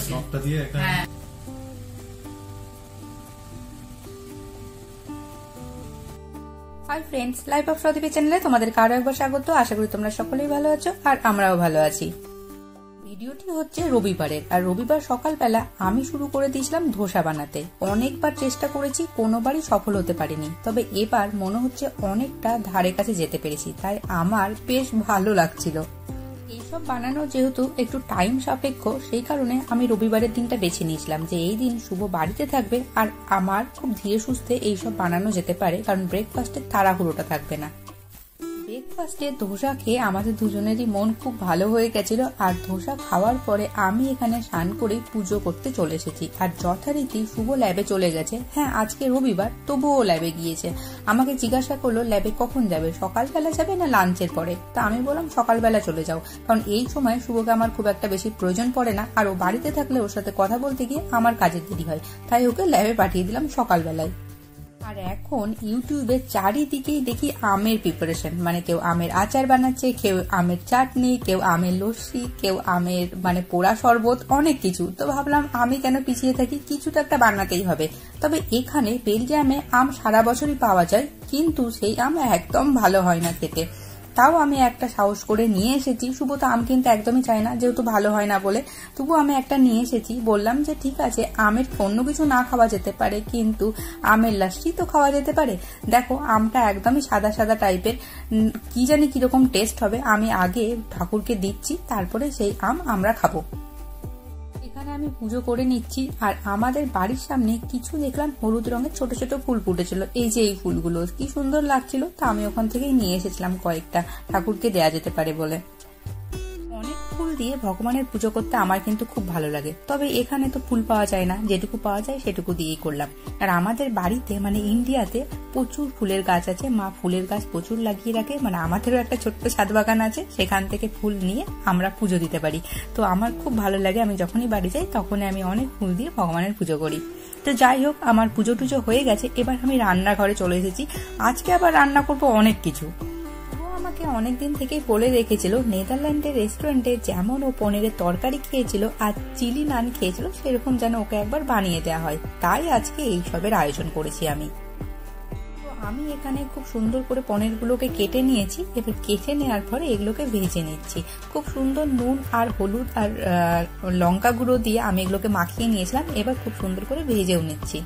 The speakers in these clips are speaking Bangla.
সবটা দিয়ে একটা হাই ফ্রেন্ডস, লাইফ অফ সদীপী চ্যানেলে তোমাদের আরো একবার স্বাগত। আশা করি তোমরা সকলেই ভালো আছো আর আমরাও ভালো আছি। ভিডিওটি হচ্ছে রবিবারের, আর রবিবার সকালবেলা আমি শুরু করে দিয়েছিলাম ধোসা বানাতে। অনেকবার চেষ্টা করেছি, কোনোবারই সফল হতে পারিনি, তবে এবার মনে হচ্ছে অনেকটা ধারে কাছে যেতে পেরেছি, তাই আমার বেশ ভালো লাগছিল। এইসব বানানো যেহেতু একটু টাইম সাপেক্ষ, সেই কারণে আমি রবিবারের দিনটা বেছে নিয়েছিলাম যে এই দিন শুভ বাড়িতে থাকবে আর আমার খুব ধীরে সুস্থে এইসব বানানো যেতে পারে, কারণ ব্রেকফাস্টের তাড়াহুড়োটা থাকবে না। ব্রেকফাস্টে ধোসা খেয়ে আমাদের দুজনেরই মন খুব ভালো হয়ে গেছিল, আর ধোসা খাওয়ার পরে আমি এখানে স্নান করে পুজো করতে চলে এসেছি। আর যথারীতি শুভ ল্যাবে চলে গেছে। হ্যাঁ, আজকে রবিবার, তবুও ল্যাবে গিয়েছে। আমাকে জিজ্ঞাসা করলো ল্যাবে কখন যাবে, সকালবেলা যাবে না লাঞ্চের পরে। তা আমি বললাম সকালবেলা চলে যাও, কারণ এই সময় শুভকে আমার খুব একটা বেশি প্রয়োজন পড়ে না, আর ও বাড়িতে থাকলে ওর সাথে কথা বলতে গিয়ে আমার কাজের দেরি হয়, তাই ওকে ল্যাবে পাঠিয়ে দিলাম সকালবেলায়। আর এখন ইউটিউবে চারিদিকেই দেখি আমের প্রিপারেশন, মানে কেউ আমের আচার বানাচ্ছে, কেউ আমের চাটনি, কেউ আমের লস্যি, কেউ আমের পোড়া শরবত, অনেক কিছু। তো ভাবলাম আমি কেন পিছিয়ে থাকি, কিছু তো একটা বানাতেই হবে। তবে এখানে বেলজিয়ামে আম সারা বছরই পাওয়া যায়, কিন্তু সেই আম একদম ভালো হয় না খেতে। তাও আমি একটা সাহস করে নিয়ে এসেছি। শুভ তো আম কিন্তু একদমই চায় না, যেহেতু ভালো হয় না বলে, তবু আমি একটা নিয়ে এসেছি। বললাম যে ঠিক আছে, আমের অন্য কিছু না খাওয়া যেতে পারে, কিন্তু আমের লাস্সি তো খাওয়া যেতে পারে। দেখো, আমটা একদমই সাদা সাদা টাইপের, কি জানি কিরকম টেস্ট হবে। আমি আগে ঠাকুরকে দিচ্ছি, তারপরে সেই আম আমরা খাবো। এখানে আমি পুজো করে নিচ্ছি, আর আমাদের বাড়ির সামনে কিছু দেখলাম হলুদ রঙের ছোট ছোট ফুল ফুটেছিল। এই যে এই ফুলগুলো কি সুন্দর লাগছিল, তা আমি ওখান থেকেই নিয়ে এসেছিলাম কয়েকটা, ঠাকুরকে দেয়া যেতে পারে বলে। অনেক ফুল দিয়ে ভগবানের পুজো করতে আমার কিন্তু খুব ভালো লাগে, তবে এখানে তো ফুল পাওয়া যায় না, যেটুকু পাওয়া যায় সেটুকু দিয়েই করলাম। আর আমাদের বাড়িতে ইন্ডিয়াতে প্রচুর ফুলের গাছ আছে, মা ফুলের গাছ প্রচুর লাগিয়ে রাখে। আমাদেরও একটা ছোট্ট ছাদ বাগান আছে, সেখান থেকে ফুল নিয়ে আমরা পুজো দিতে পারি। তো আমার খুব ভালো লাগে, আমি যখনই বাড়ি যাই তখনই আমি অনেক ফুল দিয়ে ভগবানের পুজো করি। তো যাই হোক, আমার পুজো টুজো হয়ে গেছে, এবার আমি রান্নাঘরে চলে এসেছি। আজকে আবার রান্না করবো অনেক কিছু। আমাকে অনেকদিন থেকেই বলে রেখেছিল নেদারল্যান্ডের রেস্টুরেন্টে যেমন ও পনিরের তরকারি খেয়েছিল আর চিলি নান খেয়েছিল, সেরকম যেন ওকে একবার বানিয়ে দেওয়া হয়। তাই আজকে এই সবের আয়োজন করেছি আমি। আমি এখানে খুব সুন্দর করে পনিরগুলোকে কেটে নিয়েছি। এবার কেটে নেওয়ার পরে এগুলোকে ভেজে নিচ্ছি। খুব সুন্দর নুন আর হলুদ আর লঙ্কা গুঁড়ো দিয়ে আমি এগুলোকে মাখিয়ে নিয়েছিলাম। এবার খুব সুন্দর করে ভেজেও নিচ্ছি।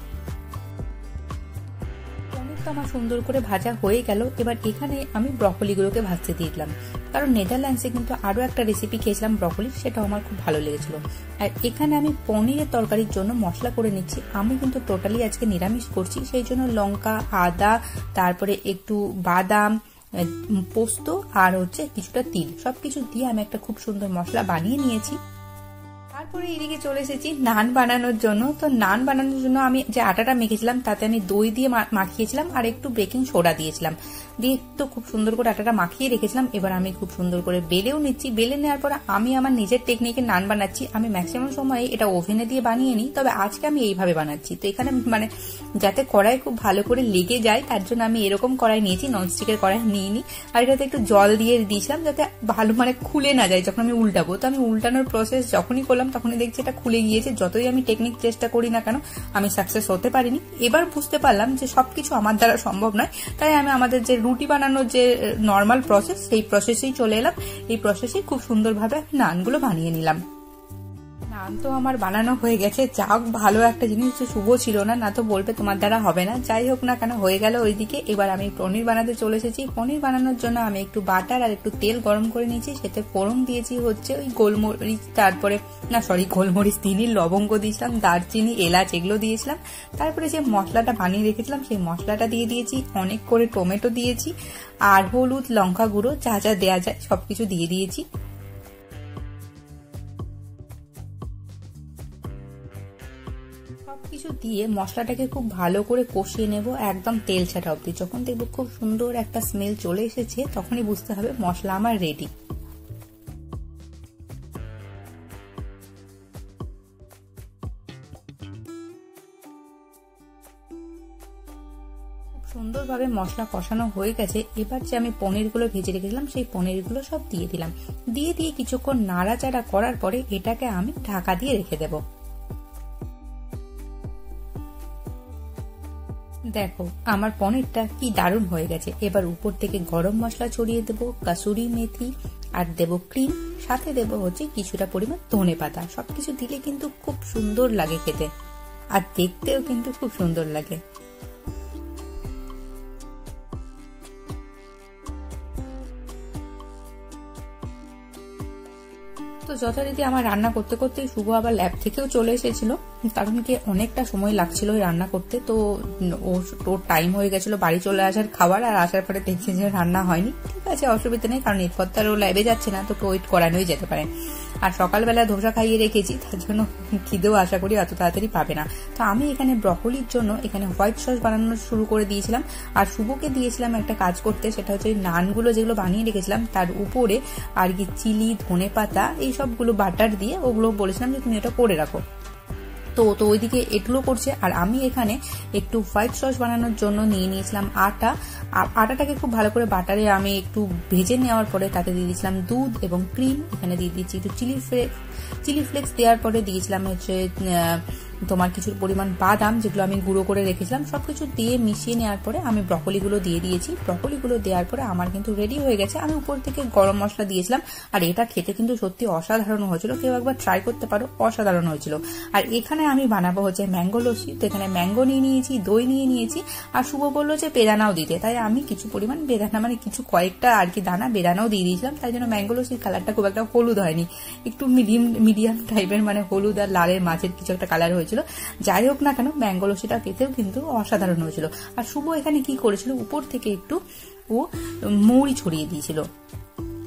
আমার সুন্দর করে ভাজা হয়ে গেল। এবার এখানে আমি ব্রকলিগুলোকে ভাজতে দিয়ে দিলাম, কারণ নেদারল্যান্ডসে কিন্তু আরো একটা রেসিপি খেয়েছিলাম ব্রকলি, সেটাও আমার খুব ভালো লেগেছিল। আর এখানে আমি পনিরের তরকারির জন্য মশলা করে নিচ্ছি। আমি কিন্তু টোটালি আজকে নিরামিষ করছি, সেই জন্য লঙ্কা, আদা, তারপরে একটু বাদাম, পোস্ত আর কিছুটা তিল, সবকিছু দিয়ে আমি একটা খুব সুন্দর মশলা বানিয়ে নিয়েছি। তারপরে এদিকে চলে এসেছি নান বানানোর জন্য। তো নান বানানোর জন্য আমি যে আটাটা মেখেছিলাম তাতে আমি দই দিয়ে মাখিয়েছিলাম আর একটু বেকিং সোডা দিয়েছিলাম, দিয়ে তো খুব সুন্দর করে আটাটা মাখিয়ে রেখেছিলাম। এবার আমি খুব সুন্দর করে বেলেও নিচ্ছি। বেলে নেওয়ার পরে আমি আমার নিজের টেকনিকে নান বানাচ্ছি। আমি ম্যাক্সিমাম সময় এটা ওভেনে দিয়ে বানিয়ে নিই, তবে আজকে আমি এইভাবে বানাচ্ছি। তো এখানে যাতে কড়াই খুব ভালো করে লেগে যায়, তার জন্য আমি এরকম কড়াই নিয়েছি, ননস্টিকের কড়াই নিইনি। আর এটাতে একটু জল দিয়ে দিয়েছিলাম যাতে ভালো খুলে না যায় যখন আমি উল্টাবো। তো আমি উল্টানোর প্রসেস যখনই করলাম তখনই দেখছি এটা খুলে গিয়েছে। যতই আমি টেকনিক চেষ্টা করি না কেন, আমি সাকসেস হতে পারিনি। এবার বুঝতে পারলাম যে সবকিছু আমার দ্বারা সম্ভব নয়, তাই আমি আমাদের যে রুটি বানানোর যে নর্মাল প্রসেস, সেই প্রসেসেই চলে এলাম। এই প্রসেসেই খুব সুন্দরভাবে আমি নানগুলো বানিয়ে নিলাম। নান তো আমার বানানো হয়ে গেছে। যাক, ভালো একটা জিনিস শুভ ছিল না, না তো বলবে তোমার দ্বারা হবে না। যাই হোক না কেন, হয়ে গেল ওইদিকে। এবার আমি পনির বানাতে চলে এসেছি। পনির বানানোর জন্য আমি একটু বাটার আর একটু তেল গরম করে নিয়েছি। সেতে ফোড়ন দিয়েছি ওই গোলমরিচ, তারপরে গোলমরিচ দিইনি, লবঙ্গ দিয়েছিলাম, দারচিনি, এলাচ এগুলো দিয়েছিলাম। তারপরে যে মশলাটা বানিয়ে রেখেছিলাম সেই মশলাটা দিয়ে দিয়েছি, অনেক করে টমেটো দিয়েছি, আর হলুদ, লঙ্কা গুঁড়ো যা যা দেওয়া যায় সবকিছু দিয়ে দিয়েছি। সবকিছু দিয়ে মশলাটাকে খুব ভালো করে কষিয়ে নেব, একদম তেল ছাড়া অবধি। যখন দেখবো খুব সুন্দর একটা স্মেল চলে এসেছে, তখনই বুঝতে হবে মশলা আমার রেডি। সুন্দরভাবে মশলা কষানো হয়ে গেছে। এবার যে আমি পনিরগুলো ভেজে রেখেছিলাম সেই পনিরগুলো সব দিয়ে দিলাম। দিয়ে কিছুক্ষণ নাড়াচাড়া করার পরে এটাকে আমি ঢাকা দিয়ে রেখে দেব। দেখো আমার পনিরটা কি দারুণ হয়ে গেছে। এবার উপর থেকে গরম মশলা ছড়িয়ে দেব, কাসুরি মেথি আর দেব ক্রিম, সাথে দেব হচ্ছে কিছুটা পরিমাণ ধনেপাতা। সবকিছু দিলে কিন্তু খুব সুন্দর লাগে খেতে, আর দেখতেও কিন্তু খুব সুন্দর লাগে। তো যথারীতি আমার রান্না করতে করতে শুভ আবার ল্যাব থেকেও চলে এসেছিল, কারণ কি অনেকটা সময় লাগছিল রান্না করতে। তো ওর টাইম হয়ে গেছিল বাড়ি চলে আসার খাবার, আর আসার পরে দেখছি যে রান্না হয়নি। ঠিক আছে, অসুবিধা নেই, কারণ এরপর তো আর ও ল্যাবে যাচ্ছে না, তোকে ওয়েট করানোই যেতে পারে। আর সকালবেলা ধোসা খাইয়ে রেখেছি, তার জন্য খিদেও আশা করি অত তাড়াতাড়ি পাবে না। তো আমি এখানে ব্রকলির জন্য এখানে হোয়াইট সস বানানো শুরু করে দিয়েছিলাম, আর শুভকে দিয়েছিলাম একটা কাজ করতে, সেটা হচ্ছে নানগুলো যেগুলো বানিয়ে রেখেছিলাম তার উপরে আর কি চিলি, ধনেপাতা এই সবগুলো বাটার দিয়ে ওগুলো বলেছিলাম যে তুমি এটা করে রাখো। তো ওইদিকে এগুলো করছে, আর আমি এখানে একটু হোয়াইট সস বানানোর জন্য নিয়ে নিয়েছিলাম আটা। আটাটাকে খুব ভালো করে বাটারে আমি একটু ভেজে নেওয়ার পরে তাতে দিয়ে দিয়েছিলাম দুধ এবং ক্রিম। এখানে দিয়ে দিচ্ছি একটু চিলি ফ্লেক্স দেওয়ার পরে দিয়েছিলাম হচ্ছে তোমার কিছু পরিমাণ বাদাম, যেগুলো আমি গুঁড়ো করে রেখেছিলাম। সবকিছু দিয়ে মিশিয়ে নেওয়ার পরে আমি ব্রকলিগুলো দিয়ে দিয়েছি। ব্রকলিগুলো দেওয়ার পরে আমার কিন্তু রেডি হয়ে গেছে। আমি উপর থেকে গরম মশলা দিয়েছিলাম, আর এটা খেতে কিন্তু সত্যি অসাধারণ হয়েছিল। কেউ একবার ট্রাই করতে পারো, অসাধারণ হয়েছিল। আর এখানে আমি বানাবো হচ্ছে ম্যাঙ্গো লস্যি। তো এখানে ম্যাঙ্গো নিয়ে নিয়েছি, দই নিয়ে নিয়েছি, আর শুভ বললো যে বেদানাও দিতে, তাই আমি কিছু পরিমাণ বেদানা, মানে কিছু কয়েকটা আর কি দানা বেদানাও দিয়ে দিয়েছিলাম। তাই জন্য ম্যাঙ্গো লস্যির কালারটা খুব একটা হলুদ হয়নি, একটু মিডিয়াম টাইপের, মানে হলুদ আর লালের মাঝের কিছু একটা কালার হয়েছিল। যাই হোক না কেন, ম্যাঙ্গো লস্যিটা খেতেও কিন্তু অসাধারণ হয়েছিল। আর শুভ এখানে কি করেছিল, উপর থেকে একটু ও মৌরি ছড়িয়ে দিয়েছিল।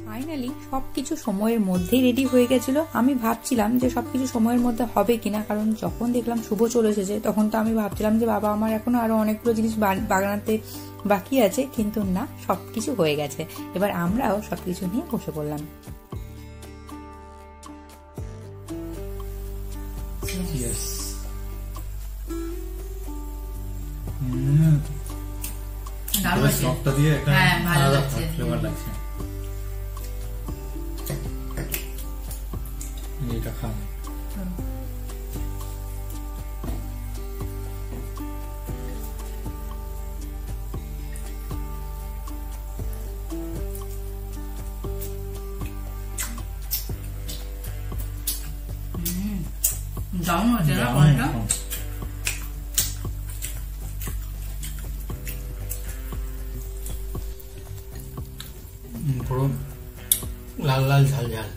ফাইনালি সবকিছু সময়ের মধ্যেই রেডি হয়ে গেছিল। আমি ভাবছিলাম যে সবকিছু সময়ের মধ্যে হবে কিনা, কারণ যখন দেখলাম শুভ চলে এসেছে তখন তো আমি ভাবছিলাম যে বাবা আমার এখনো আরো অনেকগুলো জিনিস বানাতে বাকি আছে, কিন্তু না, সবকিছু হয়ে গেছে। এবার আমরাও সবকিছু নিয়ে বসে পড়লাম। সবটা দিয়ে একটা আলাদা ফ্লেভার লাগছে। এটা খান। দারুণ হচ্ছে না কোনটা? পুরো লাল লাল ঝাল ঝাল।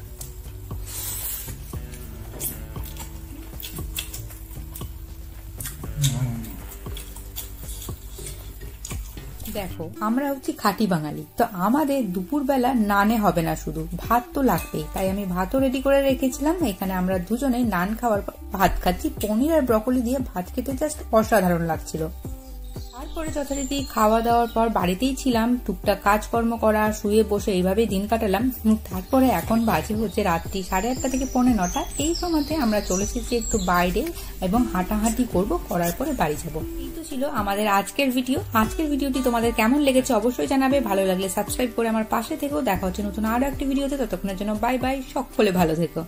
দেখো আমরা হচ্ছে খাঁটি বাঙালি, তো আমাদের দুপুরবেলা নানে হবে না, শুধু ভাত তো লাগবেই। তাই আমি ভাতও রেডি করে রেখেছিলাম। এখানে আমরা দুজনে নান খাওয়ার পর ভাত খাচ্ছি। পনির আর ব্রকলি দিয়ে ভাত খেতে জাস্ট অসাধারণ লাগছিল। তারপরে যথারীতি খাওয়া দাওয়ার পর বাড়িতেই ছিলাম, টুকটাক কাজকর্ম করা, শুয়ে বসে এইভাবেই দিন কাটালাম। তারপরে এখন বাজে হচ্ছে রাত্রি 8:30 থেকে 9:45। এই সময়তে আমরা চলে এসেছি একটু বাইরে এবং হাঁটাহাঁটি করার পরে বাড়ি যাব। এই তো ছিল আমাদের আজকের ভিডিও। আজকের ভিডিওটি তোমাদের কেমন লেগেছে অবশ্যই জানাবে। ভালো লাগলে সাবস্ক্রাইব করে আমার পাশে থেকো। দেখা হচ্ছে নতুন আরো একটি ভিডিওতে। ততক্ষণের জন্য বাই বাই, সকলে ভালো থেকো।